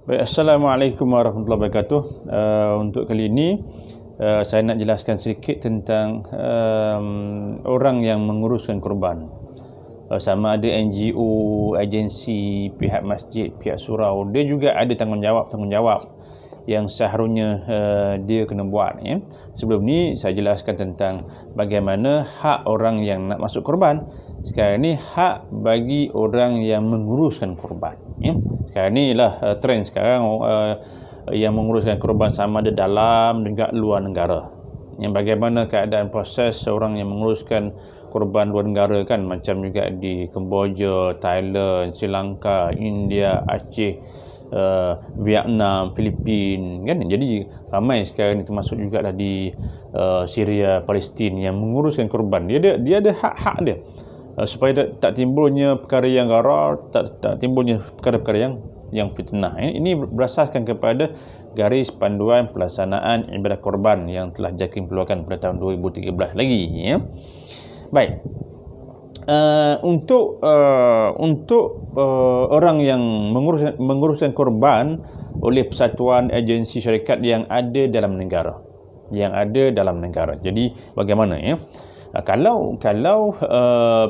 Baik, Assalamualaikum warahmatullahi wabarakatuh. Untuk kali ini saya nak jelaskan sedikit tentang orang yang menguruskan korban. Sama ada NGO, agensi, pihak masjid, pihak surau, dia juga ada tanggungjawab yang seharusnya dia kena buat. Ya. Sebelum ni saya jelaskan tentang bagaimana hak orang yang nak masuk korban. Sekarang ni hak bagi orang yang menguruskan korban. Ya. Sekarang ni lah trend sekarang yang menguruskan korban sama ada dalam dan juga luar negara. Yang bagaimana keadaan proses seorang yang menguruskan korban luar negara kan, macam juga di Kemboja, Thailand, Sri Lanka, India, Aceh, Vietnam, Filipina kan. Jadi ramai sekarang ni, termasuk juga lah di Syria, Palestin yang menguruskan korban. Dia ada hak-hak dia supaya tak timbulnya perkara yang garar, tak timbulnya perkara-perkara yang fitnah. Ini berdasarkan kepada garis panduan pelaksanaan ibadah korban yang telah JAKIM keluarkan pada tahun 2013 lagi. Ya. Baik. Untuk orang yang menguruskan korban oleh persatuan agensi syarikat yang ada dalam negara, Jadi bagaimana ya? Kalau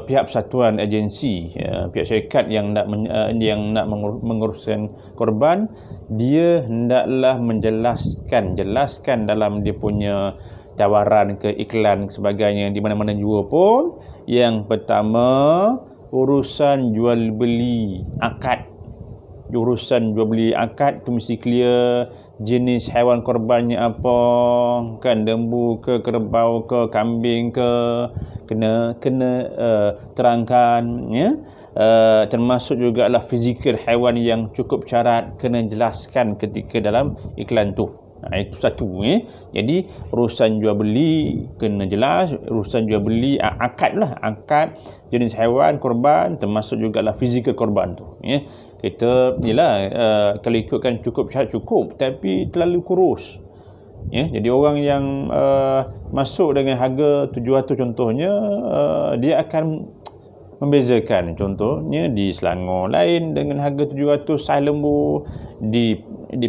pihak persatuan agensi, pihak syarikat yang nak menguruskan korban, dia hendaklah jelaskan dalam dia punya tawaran ke iklan sebagainya di mana-mana jua pun. Yang pertama, urusan jual beli akad tu mesti clear. Jenis haiwan korbannya apa, kan, lembu ke, kerbau ke, kambing ke, kena terangkan ya. Termasuk jugalah fizikal haiwan yang cukup syarat kena jelaskan ketika dalam iklan tu. Itu satu ya. Jadi urusan jual beli kena jelas, urusan jual beli akad jenis haiwan korban, termasuk jugalah fizikal korban tu ya. Kita kalau ikutkan cukup syarat cukup, tapi terlalu kurus ya. Jadi orang yang masuk dengan harga 700 contohnya, dia akan membezakan. Contohnya di Selangor lain dengan harga 700 saiz lembu, di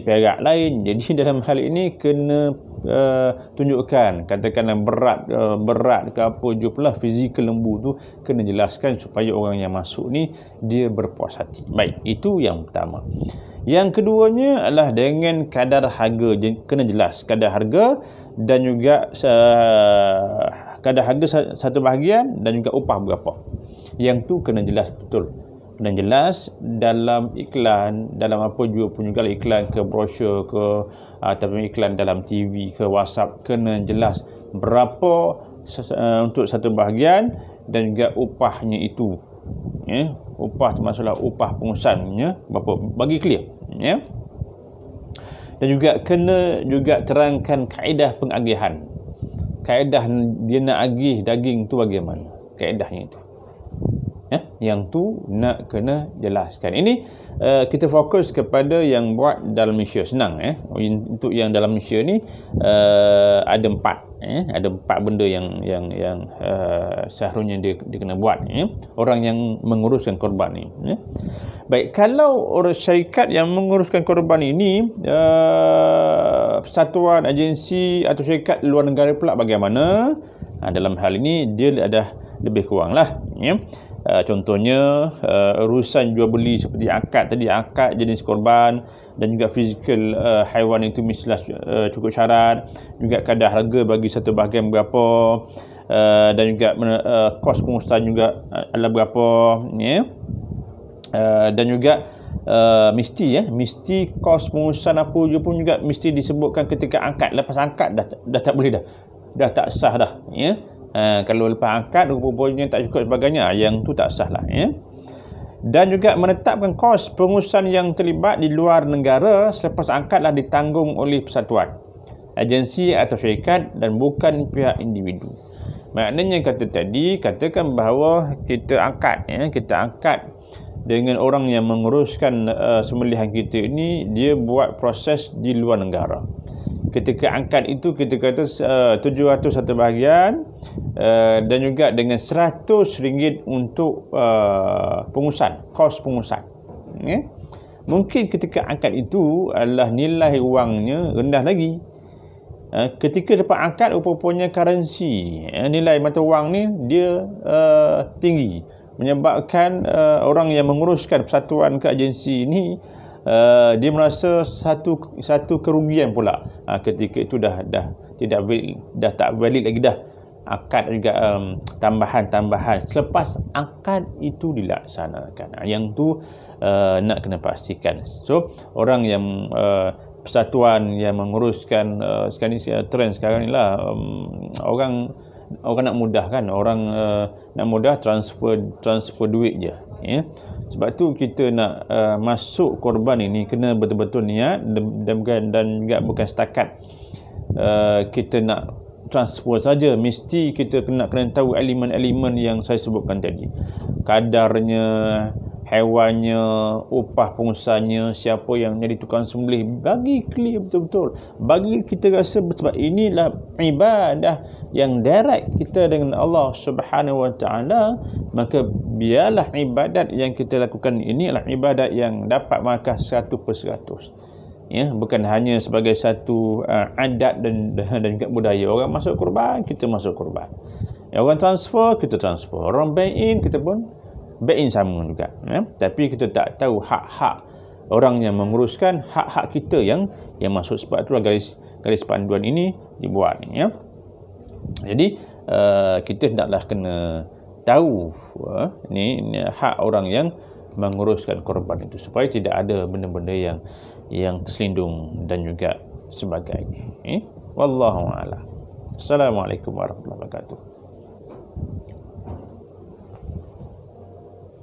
Perak lain. Jadi dalam hal ini kena tunjukkan, katakanlah berat ke apa, jumlah fizikal lembu tu kena jelaskan supaya orang yang masuk ni dia berpuas hati. Baik, itu yang pertama. Yang keduanya adalah dengan kadar harga, kena jelas kadar harga dan juga kadar harga satu bahagian dan juga upah berapa. Yang tu kena jelas betul. Kena jelas dalam iklan, dalam apa juga iklan ke brosur ke, ataupun iklan dalam TV ke WhatsApp, kena jelas berapa untuk satu bahagian dan juga upahnya itu ya. Upah termasuklah upah pengurusannya berapa, bagi clear ya. Dan juga kena juga terangkan kaedah pengagihan. Kaedah dia nak agih daging tu bagaimana, kaedahnya itu ya, yang tu nak kena jelaskan. Ini kita fokus kepada yang buat dalam Malaysia, senang ya. Untuk yang dalam Malaysia ni ada empat benda yang seharusnya dia kena buat ya, orang yang menguruskan korban ni ya. Baik, kalau orang syarikat yang menguruskan korban ini persatuan, agensi atau syarikat luar negara pula bagaimana? Dalam hal ini dia ada lebih kurang lah ya. Contohnya urusan jual beli seperti akad jenis korban dan juga fizikal haiwan itu mestilah cukup syarat, juga kadar harga bagi satu bahagian berapa, dan juga kos pengurusan juga adalah berapa ya. Dan juga mesti kos pengurusan apa je pun juga mesti disebutkan ketika akad. Lepas akad dah tak boleh dah tak sah dah ya. Kalau lepas akad rupa-rupanya tak cukup sebagainya, yang tu tak sah lah ya. Dan juga menetapkan kos pengurusan yang terlibat di luar negara selepas akad lah ditanggung oleh persatuan, agensi atau syarikat dan bukan pihak individu. Maknanya katakan bahawa kita akad dengan orang yang menguruskan sembelihan kita ini, dia buat proses di luar negara. Ketika angkat itu kita kata 700 satu bahagian, dan juga dengan RM100 untuk pengurusan, kos pengurusan ya. mungkin ketika akad itu adalah nilai wangnya rendah lagi. Ketika dapat akad rupanya currency, nilai mata wang ni dia tinggi, menyebabkan orang yang menguruskan persatuan ke agensi ni dia merasa satu kerugian pula. Ketika itu dah tak valid lagi dah akad juga tambahan selepas akad itu dilaksanakan. Yang tu nak kena pastikan. So orang yang persatuan yang menguruskan sekarang ni, trend sekarang ni lah, orang nak mudah kan, orang nak mudah transfer duit je, ya. Sebab tu kita nak masuk korban ini kena betul-betul niat, dan juga bukan setakat kita nak transfer saja, mesti kita kena tahu elemen-elemen yang saya sebutkan tadi, kadarnya, haiwannya, upah pengusahanya, siapa yang jadi tukang sembelih, bagi clear betul-betul, bagi kita rasa sebab inilah ibadah yang direct kita dengan Allah Subhanahu Wa Taala, maka biarlah ibadat yang kita lakukan ini adalah ibadat yang dapat markah 100%, ya, bukan hanya sebagai satu adat dan juga budaya. Orang masuk kurban, kita masuk kurban, orang transfer, kita transfer, orang buy-in, kita pun buy-in sama juga, ya? Tapi kita tak tahu hak-hak orang yang menguruskan, hak-hak kita yang masuk. Sebab itulah garis panduan ini dibuat, ya. Jadi kita hendaklah kena tahu ni hak orang yang menguruskan korban itu, supaya tidak ada benda-benda yang terselindung dan juga sebagainya. Wallahu a'lam. Assalamualaikum warahmatullahi wabarakatuh.